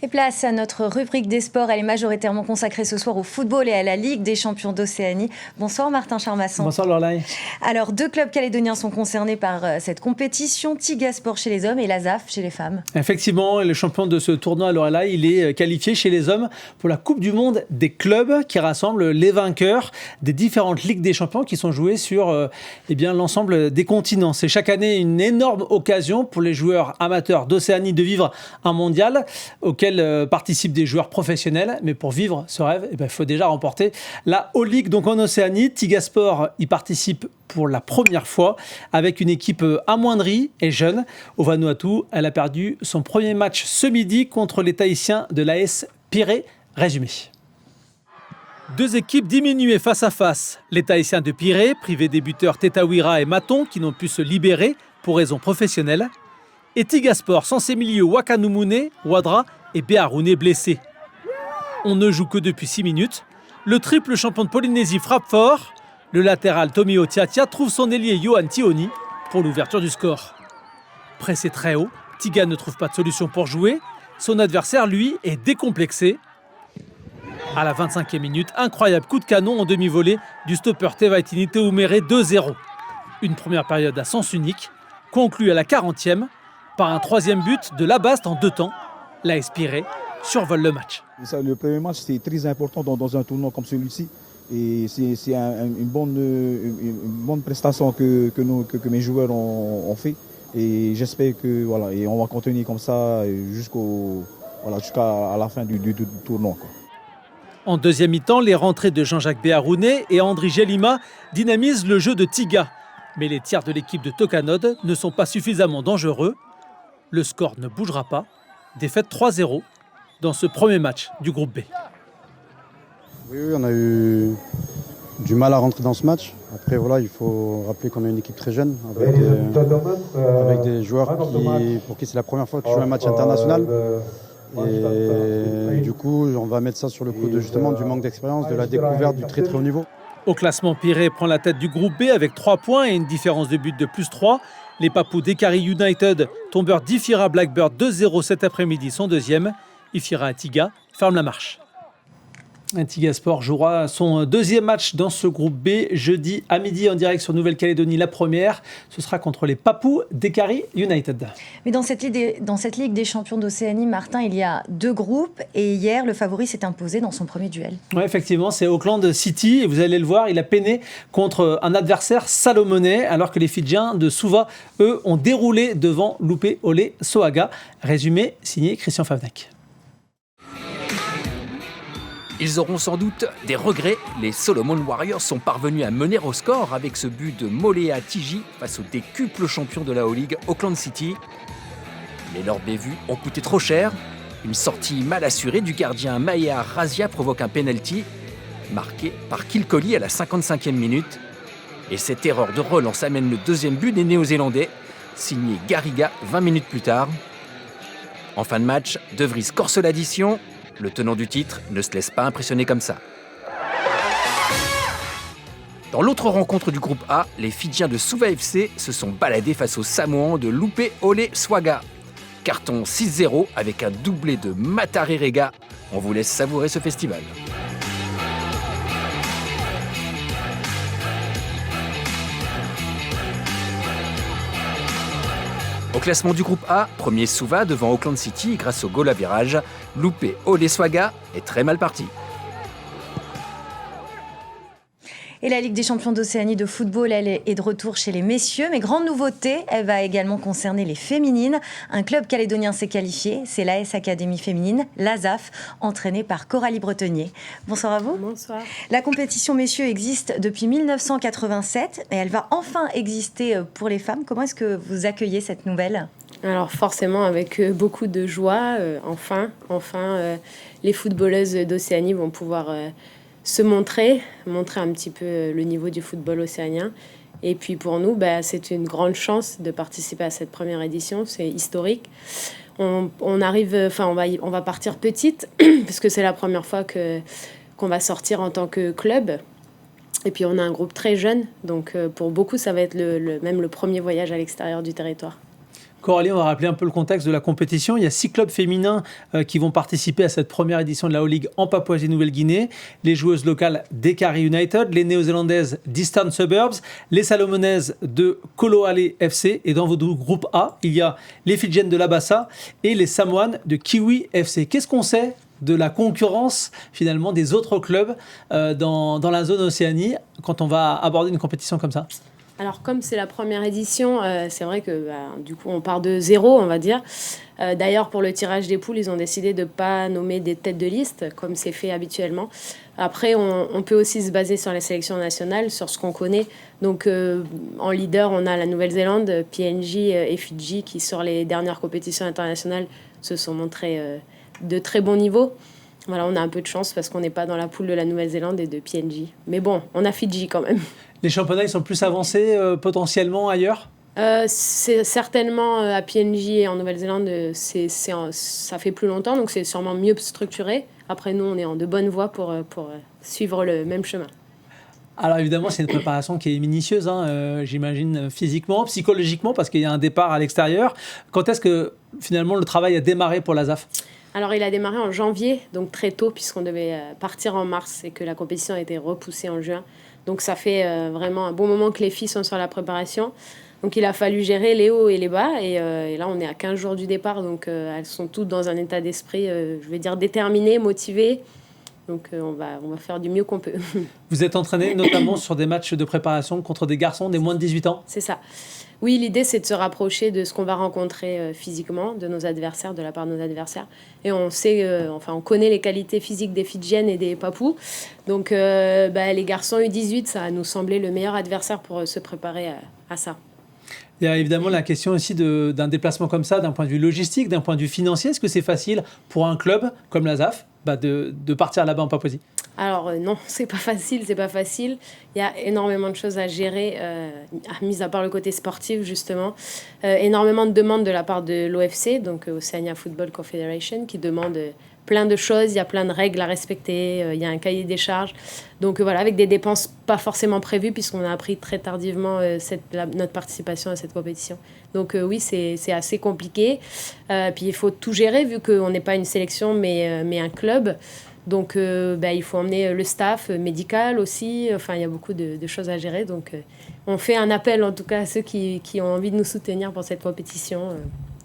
Et place à notre rubrique des sports. Elle est majoritairement consacrée ce soir au football et à la Ligue des champions d'Océanie. Bonsoir Martin Charmasson. Bonsoir Lorlaï. Alors, 2 clubs calédoniens sont concernés par cette compétition. Tigasport chez les hommes et l'Azaf chez les femmes. Effectivement, le champion de ce tournoi, Lorlaï, il est qualifié chez les hommes pour la Coupe du Monde des clubs qui rassemble les vainqueurs des différentes Ligues des champions qui sont jouées sur l'ensemble des continents. C'est chaque année une énorme occasion pour les joueurs amateurs d'Océanie de vivre un mondial auquel participent des joueurs professionnels. Mais pour vivre ce rêve, il faut déjà remporter la All-League. Donc en Océanie, Tigasport y participe pour la première fois avec une équipe amoindrie et jeune. Au Vanuatu, elle a perdu son premier match ce midi contre les Tahitiens de l'AS Pirée. Résumé. 2 équipes diminuées face à face. Les Tahitiens de Pirée, privés des buteurs Tetawira et Maton, qui n'ont pu se libérer pour raisons professionnelles. Et Tigasport sans ses milieux Wakanumune, Wadra et Beharune blessés. On ne joue que depuis 6 minutes. Le triple champion de Polynésie frappe fort. Le latéral Tomio Tiatia trouve son ailier Yohan Tioni pour l'ouverture du score. Pressé très haut, Tiga ne trouve pas de solution pour jouer. Son adversaire, lui, est décomplexé. À la 25e minute, incroyable coup de canon en demi-volée du stopper Tevaitini Teumere 2-0. Une première période à sens unique, conclue à la 40e par un 3e but de Labaste en 2 temps. L'AS Pirée survole le match. Le premier match, c'est très important dans un tournoi comme celui-ci. Et c'est une bonne prestation que mes joueurs ont fait. Et j'espère que et on va continuer comme ça jusqu'à la fin du tournoi. En deuxième mi-temps, les rentrées de Jean-Jacques Beharune et Andri Gelima dynamisent le jeu de Tiga. Mais les tirs de l'équipe de Tocanod ne sont pas suffisamment dangereux. Le score ne bougera pas. Défaite 3-0 dans ce premier match du groupe B. Oui, on a eu du mal à rentrer dans ce match. Après, il faut rappeler qu'on a une équipe très jeune, avec des joueurs pour qui c'est la première fois qu'ils jouent un match international. Et du coup, on va mettre ça sur le coup du manque d'expérience, de la découverte du très très haut niveau. Au classement, Pirée prend la tête du groupe B avec 3 points et une différence de but de +3. Les Papous d'Ekari United, tombeurs d'Ifira Blackbird 2-0 cet après-midi, sont deuxième. Ifira et Tiga ferment la marche. Tigasport jouera son 2e match dans ce groupe B jeudi à midi en direct sur Nouvelle-Calédonie. La première, ce sera contre les Papous d'Ekari United. Mais dans cette Ligue des champions d'Océanie, Martin, il y a 2 groupes et hier, le favori s'est imposé dans son premier duel. Oui, effectivement, c'est Auckland City et vous allez le voir, il a peiné contre un adversaire salomonais alors que les Fidjiens de Suva, eux, ont déroulé devant Lupe Ole Soaga. Résumé signé Christian Favnek. Ils auront sans doute des regrets. Les Solomon Warriors sont parvenus à mener au score avec ce but de Molea Tiji face au décuple champion de la All-League, Auckland City. Mais leurs bévues ont coûté trop cher. Une sortie mal assurée du gardien Maea Razia provoque un penalty, marqué par Kilcolly à la 55e minute. Et cette erreur de relance amène le 2e but des Néo-Zélandais, signé Garriga 20 minutes plus tard. En fin de match, De Vries corse l'addition. Le tenant du titre ne se laisse pas impressionner comme ça. Dans l'autre rencontre du groupe A, les Fidjiens de Suva FC se sont baladés face aux Samoans de Lupe Ole Soaga. Carton 6-0 avec un doublé de Matarerega. On vous laisse savourer ce festival. Au classement du groupe A, premier Suva devant Auckland City grâce au goal à virage. Lupe Ole Soaga est très mal parti. Et la Ligue des champions d'Océanie de football, elle est de retour chez les messieurs. Mais grande nouveauté, elle va également concerner les féminines. Un club calédonien s'est qualifié, c'est l'AS Académie féminine, l'ASAF, entraînée par Coralie Bretonnier. Bonsoir à vous. Bonsoir. La compétition messieurs existe depuis 1987 et elle va enfin exister pour les femmes. Comment est-ce que vous accueillez cette nouvelle ? Alors forcément avec beaucoup de joie, enfin, les footballeuses d'Océanie vont pouvoir se montrer un petit peu le niveau du football océanien. Et puis pour nous, c'est une grande chance de participer à cette première édition, c'est historique. On va partir petite, parce que c'est la première fois qu'on va sortir en tant que club. Et puis on a un groupe très jeune, donc pour beaucoup ça va être même le premier voyage à l'extérieur du territoire. Coralie, on va rappeler un peu le contexte de la compétition. Il y a 6 clubs féminins qui vont participer à cette première édition de la O-League en Papouasie-Nouvelle-Guinée. Les joueuses locales d'Ekari United, les néo-zélandaises d'Eastern Suburbs, les salomonaises de Koloale FC. Et dans votre groupe A, il y a les Fidjiennes de Labassa et les Samoanes de Kiwi FC. Qu'est-ce qu'on sait de la concurrence finalement des autres clubs dans la zone Océanie quand on va aborder une compétition comme ça? Alors comme c'est la première édition, c'est vrai que du coup on part de zéro, on va dire. D'ailleurs pour le tirage des poules, ils ont décidé de ne pas nommer des têtes de liste comme c'est fait habituellement. Après on peut aussi se baser sur les sélections nationales, sur ce qu'on connaît. Donc en leader on a la Nouvelle-Zélande, PNG et Fidji qui sur les dernières compétitions internationales se sont montrés de très bon niveau. Voilà, on a un peu de chance parce qu'on n'est pas dans la poule de la Nouvelle-Zélande et de PNG. Mais bon, on a Fidji quand même. Les championnats, ils sont plus avancés potentiellement ailleurs? C'est certainement à PNG et en Nouvelle-Zélande, ça fait plus longtemps, donc c'est sûrement mieux structuré. Après, nous, on est en de bonnes voies pour suivre le même chemin. Alors évidemment, c'est une préparation qui est minutieuse, j'imagine, physiquement, psychologiquement, parce qu'il y a un départ à l'extérieur. Quand est-ce que finalement le travail a démarré pour la ZAF? Alors il a démarré en janvier, donc très tôt, puisqu'on devait partir en mars et que la compétition a été repoussée en juin. Donc ça fait vraiment un bon moment que les filles sont sur la préparation. Donc il a fallu gérer les hauts et les bas. Et là, on est à 15 jours du départ. Donc elles sont toutes dans un état d'esprit, je vais dire, déterminé, motivé. Donc on va faire du mieux qu'on peut. Vous êtes entraîné notamment sur des matchs de préparation contre des garçons des moins de 18 ans? C'est ça. Oui, l'idée, c'est de se rapprocher de ce qu'on va rencontrer physiquement, de nos adversaires, de la part de nos adversaires. Et on sait, on connaît les qualités physiques des Fidjiennes et des Papous. Donc, les garçons U18, ça a nous semblé le meilleur adversaire pour se préparer à ça. Il y a évidemment la question aussi d'un déplacement comme ça, d'un point de vue logistique, d'un point de vue financier. Est-ce que c'est facile pour un club comme la ZAF de partir là-bas en Papouasie? Alors non, c'est pas facile. Il y a énormément de choses à gérer, mis à part le côté sportif justement. Énormément de demandes de la part de l'OFC, donc Oceania Football Confederation, qui demande plein de choses. Il y a plein de règles à respecter, il y a un cahier des charges. Donc voilà, avec des dépenses pas forcément prévues, puisqu'on a appris très tardivement notre participation à cette compétition. Donc oui, c'est assez compliqué. Puis il faut tout gérer, vu qu'on n'est pas une sélection, mais un club. Donc, il faut emmener le staff médical aussi. Enfin, il y a beaucoup de choses à gérer. Donc, on fait un appel, en tout cas, à ceux qui ont envie de nous soutenir pour cette compétition.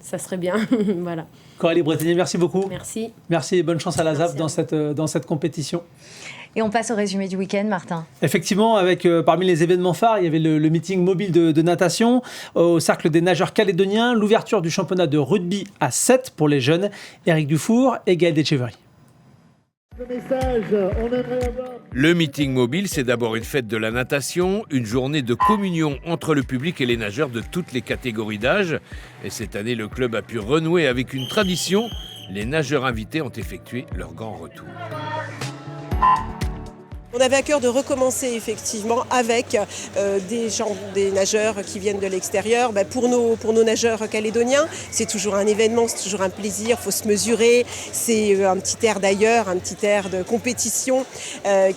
Ça serait bien. Voilà. Coralie Bretigny, merci beaucoup. Merci. Merci et bonne chance à la ZAF dans cette compétition. Et on passe au résumé du week-end, Martin. Effectivement, avec parmi les événements phares, il y avait le meeting mobile de natation au Cercle des nageurs calédoniens, l'ouverture du championnat de rugby à 7 pour les jeunes, Éric Dufour et Gaël Decheverry. Le meeting mobile, c'est d'abord une fête de la natation, une journée de communion entre le public et les nageurs de toutes les catégories d'âge. Et cette année, le club a pu renouer avec une tradition. Les nageurs invités ont effectué leur grand retour. On avait à cœur de recommencer effectivement avec des nageurs qui viennent de l'extérieur. Pour nos nageurs calédoniens, c'est toujours un événement, c'est toujours un plaisir, il faut se mesurer. C'est un petit air d'ailleurs, un petit air de compétition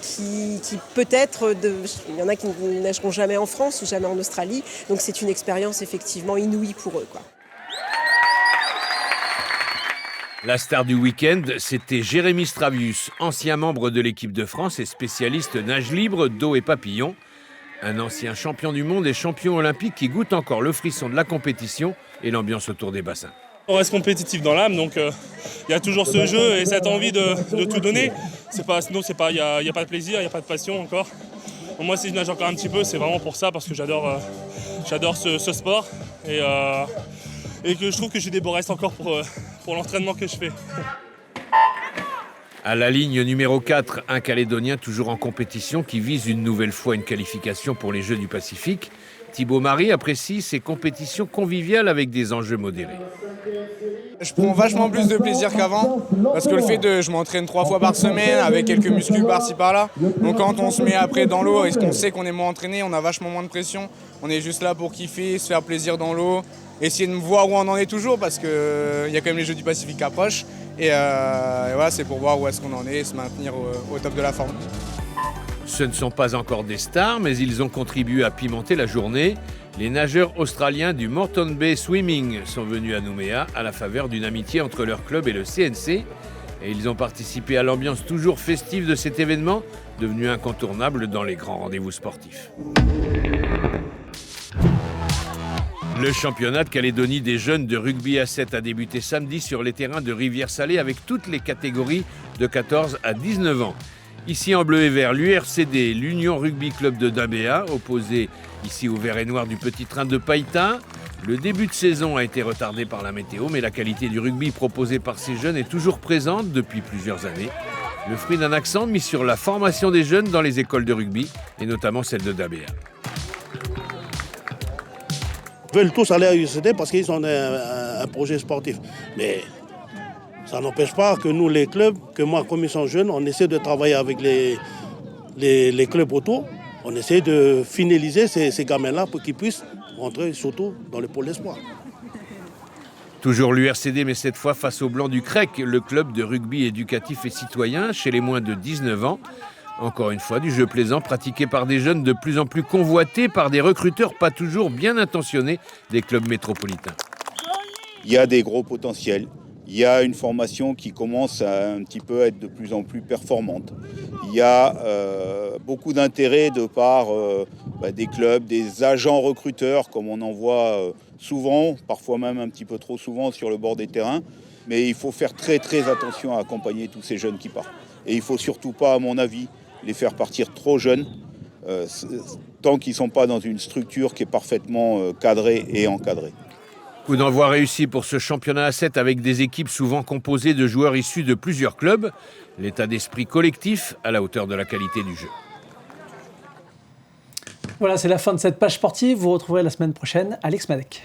qui peut-être, il y en a qui ne nageront jamais en France ou jamais en Australie. Donc c'est une expérience effectivement inouïe pour eux, quoi. La star du week-end, c'était Jérémy Stravius, ancien membre de l'équipe de France et spécialiste nage libre, dos et papillon. Un ancien champion du monde et champion olympique qui goûte encore le frisson de la compétition et l'ambiance autour des bassins. On reste compétitif dans l'âme, donc il y a toujours ce jeu et cette envie de tout donner. Sinon, il n'y a pas de plaisir, il n'y a pas de passion encore. Moi, si je nage encore un petit peu, c'est vraiment pour ça, parce que j'adore ce sport. Et que je trouve que j'ai des beaux restes encore pour l'entraînement que je fais. À la ligne numéro 4, un Calédonien toujours en compétition qui vise une nouvelle fois une qualification pour les Jeux du Pacifique. Thibaut Marie apprécie ces compétitions conviviales avec des enjeux modérés. Je prends vachement plus de plaisir qu'avant parce que je m'entraîne 3 fois par semaine avec quelques muscles par-ci par-là. Donc quand on se met après dans l'eau et qu'on sait qu'on est moins entraîné, on a vachement moins de pression. On est juste là pour kiffer, se faire plaisir dans l'eau, essayer de voir où on en est toujours parce qu'il y a quand même les Jeux du Pacifique qui approchent. Et voilà, c'est pour voir où est-ce qu'on en est et se maintenir au top de la forme. Ce ne sont pas encore des stars, mais ils ont contribué à pimenter la journée. Les nageurs australiens du Moreton Bay Swimming sont venus à Nouméa à la faveur d'une amitié entre leur club et le CNC. Et ils ont participé à l'ambiance toujours festive de cet événement, devenu incontournable dans les grands rendez-vous sportifs. Le championnat de Calédonie des jeunes de rugby à 7 a débuté samedi sur les terrains de Rivière-Salée avec toutes les catégories de 14 à 19 ans. Ici en bleu et vert, l'URCD, l'Union Rugby Club de Dabéa, opposé ici au vert et noir du petit train de Païta. Le début de saison a été retardé par la météo, mais la qualité du rugby proposé par ces jeunes est toujours présente depuis plusieurs années. Le fruit d'un accent mis sur la formation des jeunes dans les écoles de rugby, et notamment celle de Dabéa. Ils veulent tous aller à l'URCD parce qu'ils ont un projet sportif. Mais ça n'empêche pas que nous, les clubs, que moi, comme ils sont jeunes, on essaie de travailler avec les clubs autour. On essaie de finaliser ces gamins-là pour qu'ils puissent rentrer surtout dans le pôle d'espoir. Toujours l'URCD, mais cette fois face au Blanc du Crec, le club de rugby éducatif et citoyen chez les moins de 19 ans. Encore une fois, du jeu plaisant pratiqué par des jeunes de plus en plus convoités par des recruteurs pas toujours bien intentionnés des clubs métropolitains. Il y a des gros potentiels. Il y a une formation qui commence à un petit peu être de plus en plus performante. Il y a beaucoup d'intérêt de part des clubs, des agents recruteurs, comme on en voit souvent, parfois même un petit peu trop souvent sur le bord des terrains. Mais il faut faire très très attention à accompagner tous ces jeunes qui partent. Et il ne faut surtout pas, à mon avis, les faire partir trop jeunes, tant qu'ils ne sont pas dans une structure qui est parfaitement cadrée et encadrée. Coup d'envoi réussi pour ce championnat à 7 avec des équipes souvent composées de joueurs issus de plusieurs clubs. L'état d'esprit collectif à la hauteur de la qualité du jeu. Voilà, c'est la fin de cette page sportive. Vous retrouverez la semaine prochaine Alex Madec.